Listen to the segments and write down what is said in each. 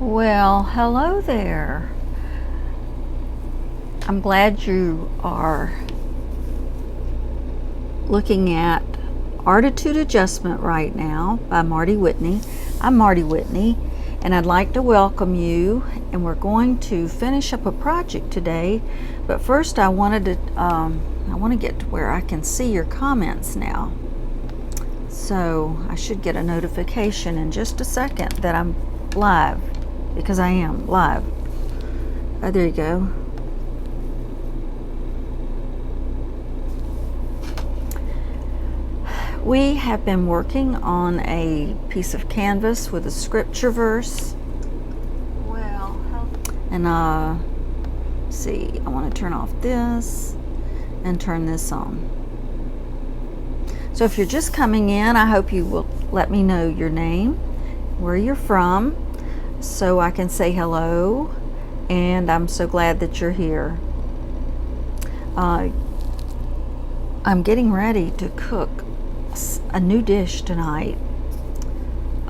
Well, hello there. I'm glad you are looking at ARTitude Adjustment right now by Marty Whitney. I'm Marty Whitney, and I'd like to welcome you, and we're going to finish up a project today. But first I want to get to where I can see your comments now. So I should get a notification in just a second that I'm live, because I am live. There you go. We have been working on a piece of canvas with a scripture verse. And see, I want to turn off this and turn this on. So if you're just coming in, I hope you will let me know your name, where you're from, so I can say hello, and I'm so glad that you're here. I'm getting ready to cook a new dish tonight.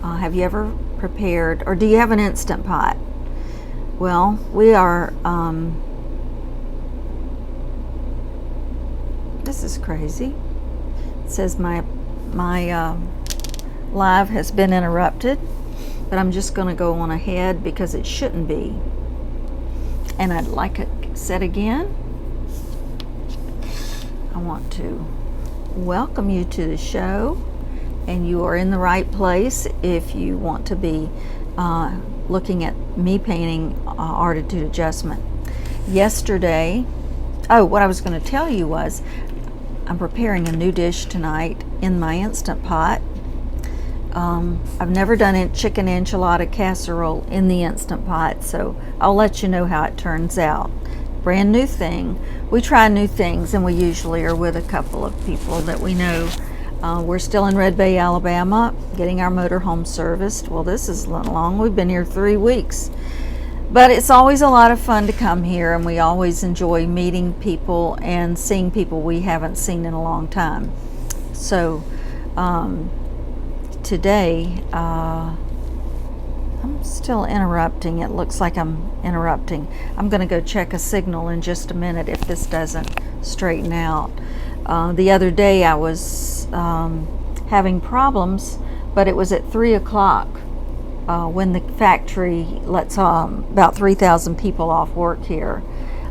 Have you ever prepared, or do you have an Instant Pot? Well, we are, this is crazy. It says my live has been interrupted, but I'm just going to go on ahead because it shouldn't be. And I'd like it said again, I want to welcome you to the show, and you are in the right place if you want to be looking at me painting ARTitude Adjustment. Yesterday, what I was going to tell you was I'm preparing a new dish tonight in my Instant Pot. I've never done chicken enchilada casserole in the Instant Pot, so I'll let you know how it turns out. Brand new thing. We try new things, and we usually are with a couple of people that we know. We're still in Red Bay, Alabama, getting our motorhome serviced. Well, this is long. We've been here 3 weeks. But it's always a lot of fun to come here, and we always enjoy meeting people and seeing people we haven't seen in a long time. So today, I'm still interrupting. It looks like I'm interrupting. I'm going to go check a signal in just a minute if this doesn't straighten out. The other day I was having problems, but it was at 3 o'clock when the factory lets about 3,000 people off work here.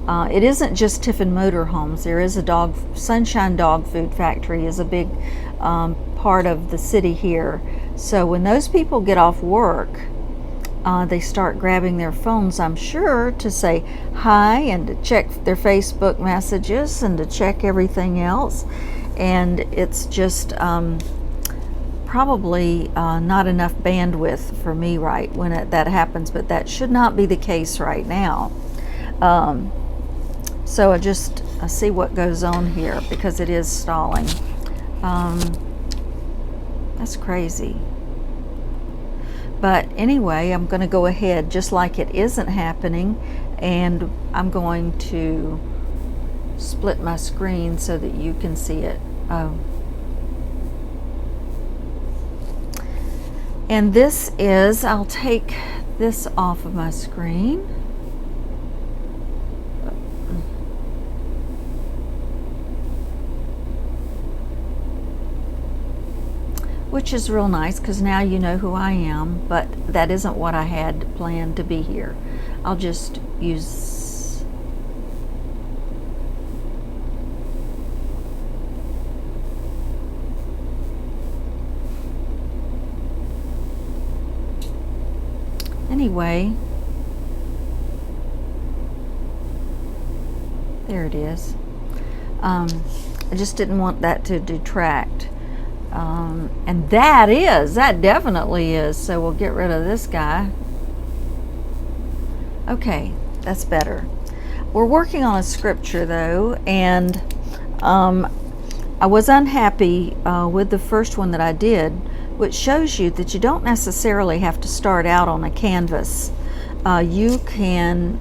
It isn't just Tiffin Motorhomes. There is a Sunshine Dog Food Factory is a big part of the city here. So when those people get off work, they start grabbing their phones, I'm sure, to say hi and to check their Facebook messages and to check everything else. And it's just probably not enough bandwidth for me right when that happens, but that should not be the case right now. So I see what goes on here because it is stalling. That's crazy. But anyway, I'm going to go ahead just like it isn't happening, and I'm going to split my screen so that you can see it. And this is, I'll take this off of my screen. Which is real nice because now you know who I am, but that isn't what I had planned to be here. I'll just use anyway. There it is. I just didn't want that to detract. And that definitely is. So we'll get rid of this guy. Okay, that's better. We're working on a scripture though, and I was unhappy with the first one that I did, which shows you that you don't necessarily have to start out on a canvas. You can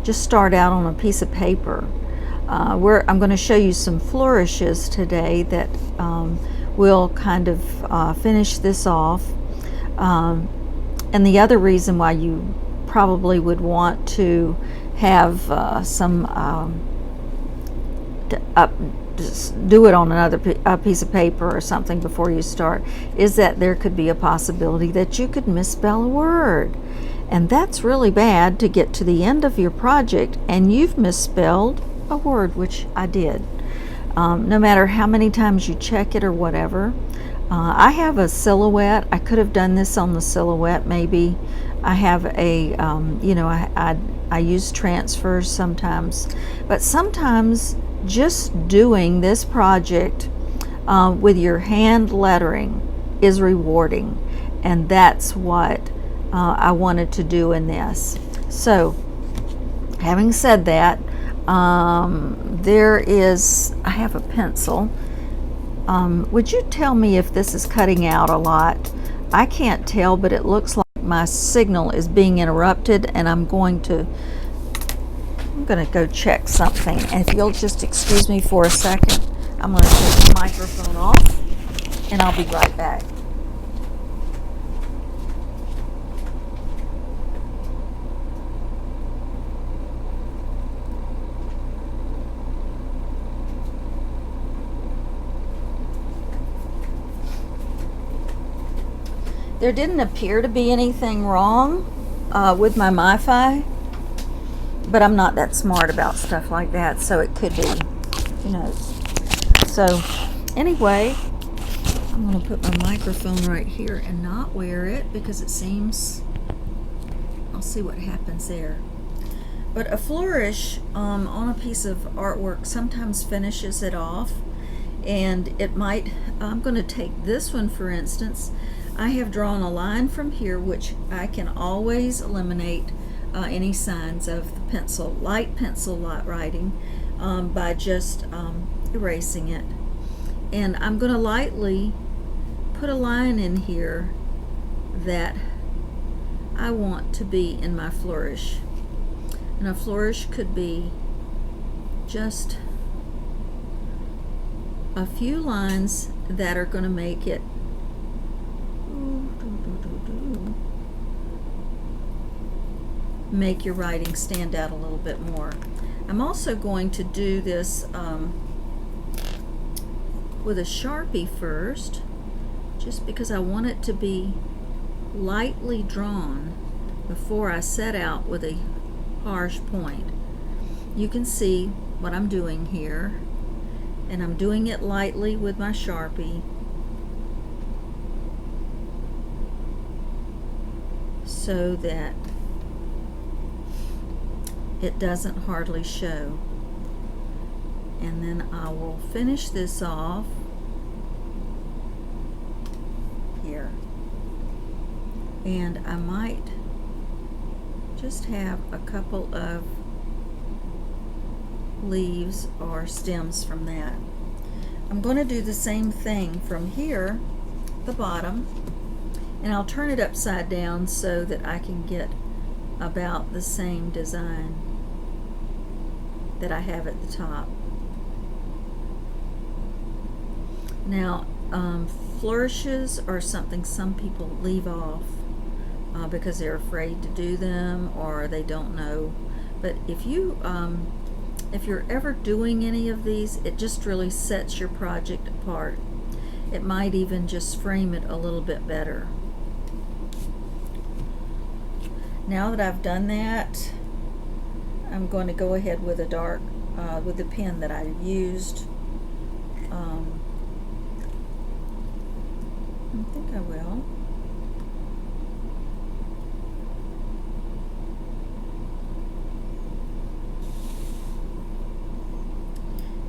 just start out on a piece of paper. I'm going to show you some flourishes today that we'll kind of finish this off. And the other reason why you probably would want to have just do it on another piece of paper or something before you start, is that there could be a possibility that you could misspell a word. And that's really bad, to get to the end of your project and you've misspelled a word, which I did. No matter how many times you check it or whatever. I have a silhouette. I could have done this on the silhouette maybe. I have a, I use transfers sometimes. But sometimes just doing this project with your hand lettering is rewarding. And that's what I wanted to do in this. So, having said that, I have a pencil. Would you tell me if this is cutting out a lot? I can't tell, but it looks like my signal is being interrupted, and I'm going to go check something. And if you'll just excuse me for a second, I'm going to take the microphone off, and I'll be right back. There didn't appear to be anything wrong with my MiFi, but I'm not that smart about stuff like that, so it could be, who knows. So anyway, I'm going to put my microphone right here and not wear it because it seems, I'll see what happens there. But a flourish on a piece of artwork sometimes finishes it off, and it might, I'm going to take this one for instance. I have drawn a line from here, which I can always eliminate any signs of the light pencil writing by just erasing it. And I'm going to lightly put a line in here that I want to be in my flourish. And a flourish could be just a few lines that are going to make it make your writing stand out a little bit more. I'm also going to do this with a Sharpie first, just because I want it to be lightly drawn before I set out with a harsh point. You can see what I'm doing here, and I'm doing it lightly with my Sharpie so that it doesn't hardly show. And then I will finish this off here, and I might just have a couple of leaves or stems from that. I'm going to do the same thing from here, the bottom, and I'll turn it upside down so that I can get about the same design that I have at the top. Now, flourishes are something some people leave off because they're afraid to do them or they don't know. But if you're ever doing any of these, it just really sets your project apart. It might even just frame it a little bit better. Now that I've done that, I'm going to go ahead with a dark, with the pen that I used. I think I will.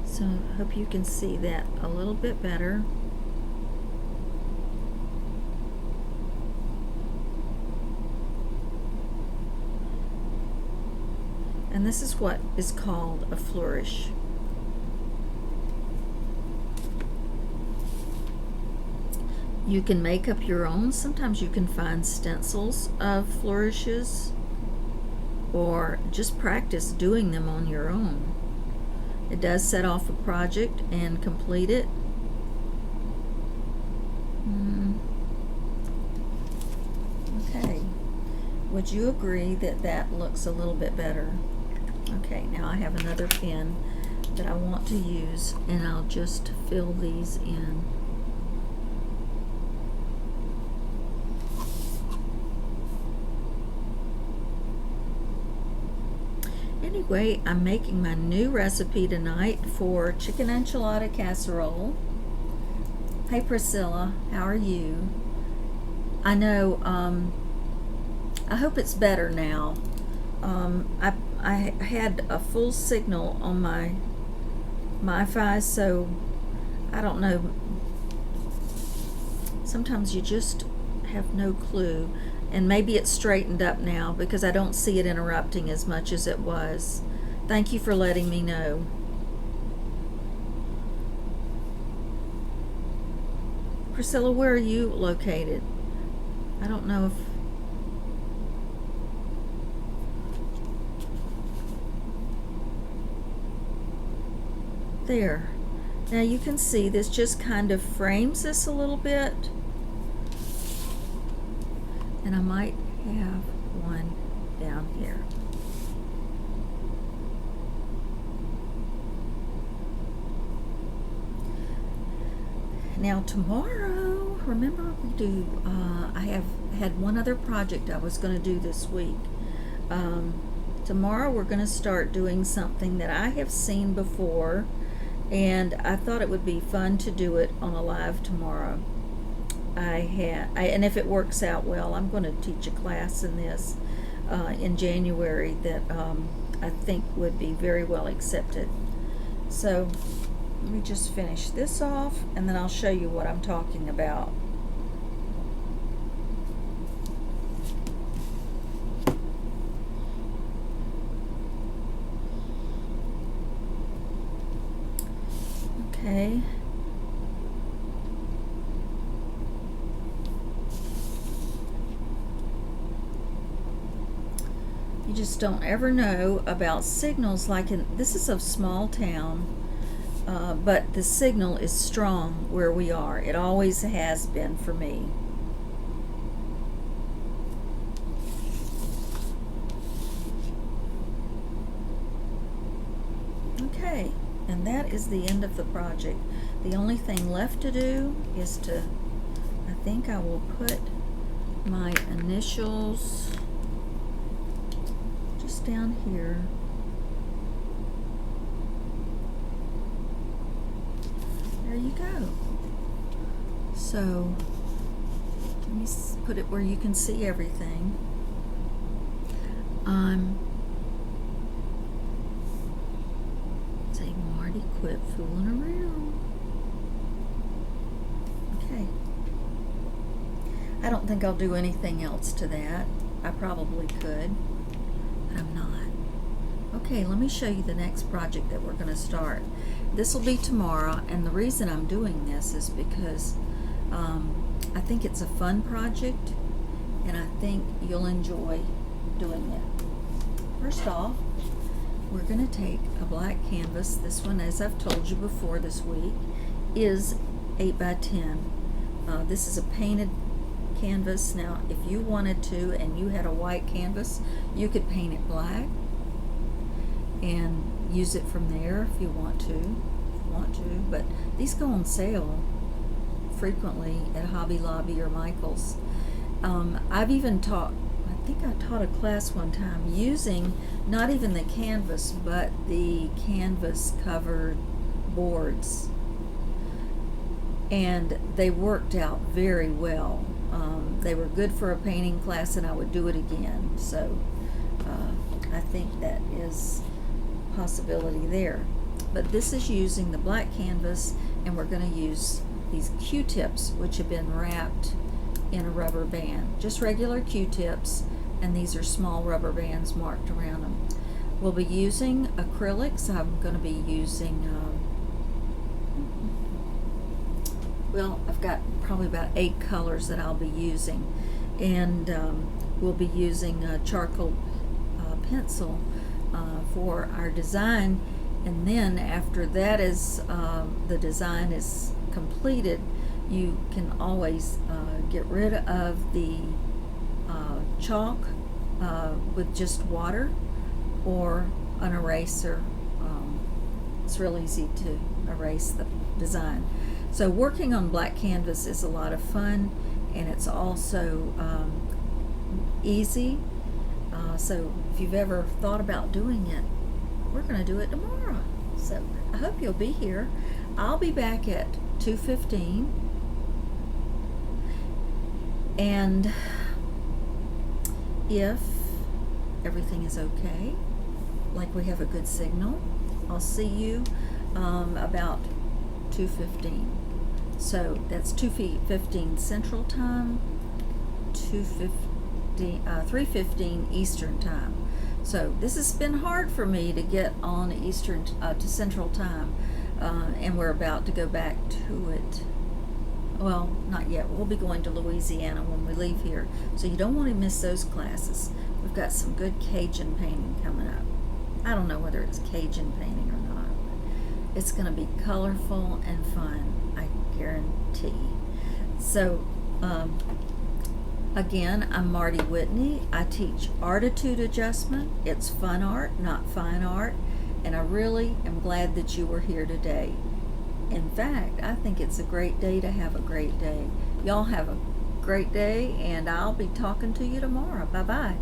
So I hope you can see that a little bit better. And this is what is called a flourish. You can make up your own. Sometimes you can find stencils of flourishes, or just practice doing them on your own. It does set off a project and complete it. Okay. Would you agree that that looks a little bit better? Okay, now I have another pen that I want to use, and I'll just fill these in. Anyway, I'm making my new recipe tonight for chicken enchilada casserole. Hey Priscilla, how are you? I know, I hope it's better now. I had a full signal on my Wi-Fi, so I don't know. Sometimes you just have no clue. And maybe it's straightened up now because I don't see it interrupting as much as it was. Thank you for letting me know. Priscilla, where are you located? I don't know if... There. Now you can see this just kind of frames this a little bit. And I might have one down here. Now tomorrow, remember we do, I have had one other project I was going to do this week. Tomorrow we're going to start doing something that I have seen before, and I thought it would be fun to do it on a live tomorrow. And if it works out well, I'm going to teach a class in this in January that I think would be very well accepted. So let me just finish this off, and then I'll show you what I'm talking about. Okay. You just don't ever know about signals like this is a small town, but the signal is strong where we are. It always has been for me. Okay, and that is the end of the project. The only thing left to do is I think I will put my initials down here. There you go. So let me put it where you can see everything. Say, Marty, quit fooling around. Okay. I don't think I'll do anything else to that. I probably could. I'm not. Okay, let me show you the next project that we're going to start. This will be tomorrow, and the reason I'm doing this is because I think it's a fun project, and I think you'll enjoy doing it. First off, we're going to take a black canvas. This one, as I've told you before this week, is 8 by 10. This is a painted canvas. Now, if you wanted to and you had a white canvas, you could paint it black and use it from there if you want to. But these go on sale frequently at Hobby Lobby or Michael's. I've even taught, I think I taught a class one time using not even the canvas but the canvas covered boards, and they worked out very well. They were good for a painting class, and I would do it again. So I think that is a possibility there. But this is using the black canvas, and we're going to use these Q-tips, which have been wrapped in a rubber band. Just regular Q-tips, and these are small rubber bands marked around them. We'll be using acrylics. I'm going to be using, well, I've got probably about 8 colors that I'll be using, and we'll be using a charcoal pencil for our design. And then after that is the design is completed, you can always get rid of the chalk with just water or an eraser. It's real easy to erase the design. So working on black canvas is a lot of fun, and it's also easy. So if you've ever thought about doing it, we're going to do it tomorrow. So I hope you'll be here. I'll be back at 2:15, and if everything is okay, like we have a good signal, I'll see you about 2:15. So that's 2:15 Central Time, 3:15 Eastern Time. So this has been hard for me to get on Eastern to Central Time, and we're about to go back to it. Well, not yet. We'll be going to Louisiana when we leave here, so you don't want to miss those classes. We've got some good Cajun painting coming up. I don't know whether it's Cajun painting or not, but it's going to be colorful and fun, I guarantee. So, again, I'm Marty Whitney. I teach ARTitude adjustment. It's fun art, not fine art, and I really am glad that you were here today. In fact, I think it's a great day to have a great day. Y'all have a great day, and I'll be talking to you tomorrow. Bye-bye.